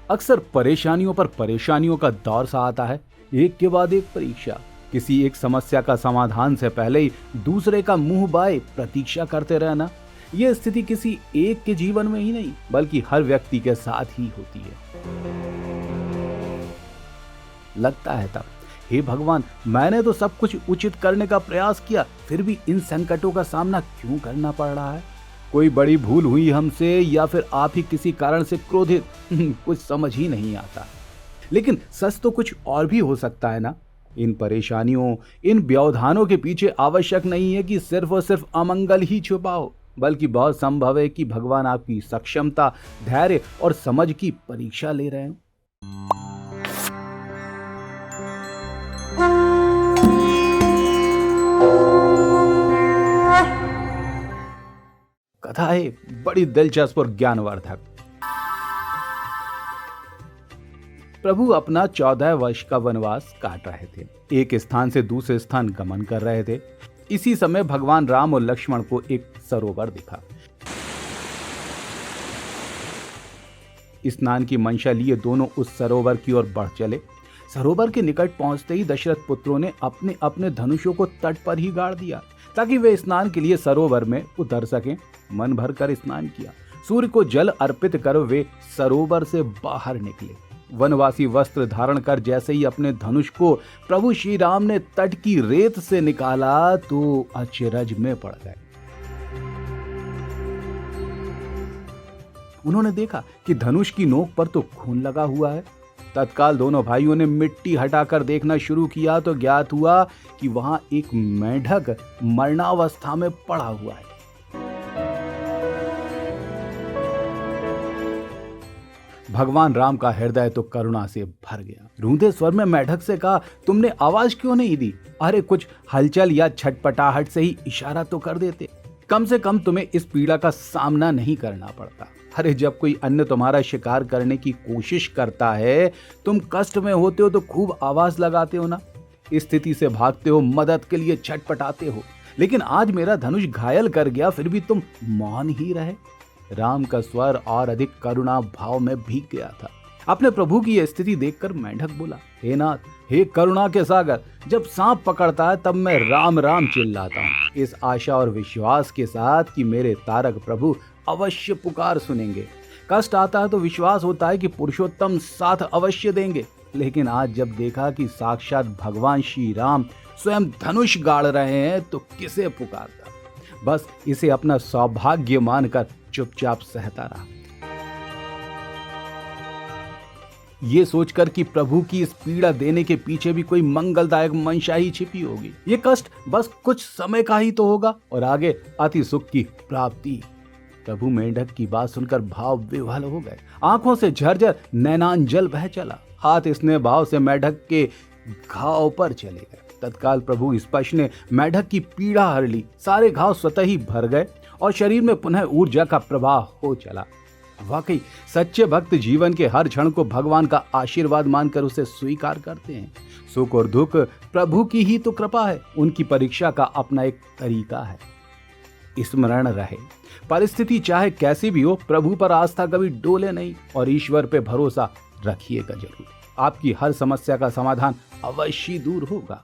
अक्सर परेशानियों पर परेशानियों का दौर सा आता है, एक के बाद एक परीक्षा। किसी एक समस्या का समाधान से पहले ही दूसरे का मुंह बाए प्रतीक्षा करते रहना, यह स्थिति किसी एक के जीवन में ही नहीं बल्कि हर व्यक्ति के साथ ही होती है। लगता है तब, हे भगवान, मैंने तो सब कुछ उचित करने का प्रयास किया, फिर भी इन संकटों का सामना क्यों करना पड़ रहा है? कोई बड़ी भूल हुई हमसे या फिर आप ही किसी कारण से क्रोधित? कुछ समझ ही नहीं आता। लेकिन सच तो कुछ और भी हो सकता है ना। इन परेशानियों, इन व्यवधानों के पीछे आवश्यक नहीं है कि सिर्फ और सिर्फ अमंगल ही छुपा हो, बल्कि बहुत संभव है कि भगवान आपकी सक्षमता, धैर्य और समझ की परीक्षा ले रहे हैं। कथा है बड़ी दिलचस्प और ज्ञानवर्धक। प्रभु अपना 14 वर्ष का वनवास काट रहे थे, एक स्थान से दूसरे स्थान गमन कर रहे थे। इसी समय भगवान राम और लक्ष्मण को एक सरोवर दिखा। स्नान की मंशा लिए दोनों उस सरोवर की ओर बढ़ चले। सरोवर के निकट पहुंचते ही दशरथ पुत्रों ने अपने अपने धनुषों को तट पर ही गाड़ दिया ताकि वे स्नान के लिए सरोवर में उतर सकें। मन भर कर स्नान किया, सूर्य को जल अर्पित कर वे सरोवर से बाहर निकले। वनवासी वस्त्र धारण कर जैसे ही अपने धनुष को प्रभु श्री राम ने तट की रेत से निकाला तो अचरज में पड़ गए। उन्होंने देखा कि धनुष की नोक पर तो खून लगा हुआ है। तत्काल दोनों भाइयों ने मिट्टी हटाकर देखना शुरू किया तो ज्ञात हुआ कि वहां एक मेंढक मरणावस्था में पड़ा हुआ है। भगवान राम का हृदय तो करुणा से भर गया। रूंधे स्वर में मेंढक से कहा, तुमने आवाज क्यों नहीं दी? अरे कुछ हलचल या छटपटाहट से ही इशारा तो कर देते, कम से कम तुम्हें इस पीड़ा का सामना नहीं करना पड़ता। अरे जब कोई अन्य तुम्हारा शिकार करने की कोशिश करता है, तुम कष्ट में होते हो तो खूब आवाज लगाते हो ना, स्थिति से भागते हो, मदद के लिए छटपटाते हो। लेकिन आज मेरा धनुष घायल कर गया, फिर भी तुम मौन ही रहे। राम का स्वर और अधिक करुणा भाव में भीग गया था। अपने प्रभु की यह स्थिति देखकर मेंढक बोला, हे नाथ, हे करुणा के सागर, जब सांप पकड़ता है तब मैं राम राम चिल्लाता हूँ, इस आशा और विश्वास के साथ कि मेरे तारक प्रभु अवश्य पुकार सुनेंगे। कष्ट आता है तो विश्वास होता है कि पुरुषोत्तम साथ अवश्य देंगे। लेकिन आज जब देखा कि साक्षात भगवान श्री राम स्वयं धनुष गाड़ रहे हैं तो किसे पुकारता? बस इसे अपना सौभाग्य मानकर चुपचाप सहता रहा, ये सोचकर कि प्रभु की इस पीड़ा देने के पीछे भी कोई मंगलदायक मंशा ही छिपी होगी। ये कष्ट बस कुछ समय का ही तो होगा और आगे अति सुख की प्राप्ति। प्रभु मेंढक की बात सुनकर भाव विह्वल हो गए, आंखों से झरझर नैनांजल बह चला। हाथ इसने भाव से मेंढक के घाव पर चले गए। तत्काल प्रभु स्पर्श ने मेंढक की पीड़ा हर ली, सारे घाव स्वतः ही भर गए और शरीर में पुनः ऊर्जा का प्रवाह हो चला। वाकई सच्चे भक्त जीवन के हर क्षण को भगवान का आशीर्वाद मानकर उसे स्वीकार करते हैं। सुख और दुख प्रभु की ही तो कृपा है, उनकी परीक्षा का अपना एक तरीका है। स्मरण रहे, परिस्थिति चाहे कैसी भी हो, प्रभु पर आस्था कभी डोले नहीं और ईश्वर पे भरोसा रखिएगा जरूर। आपकी हर समस्या का समाधान अवश्य दूर होगा।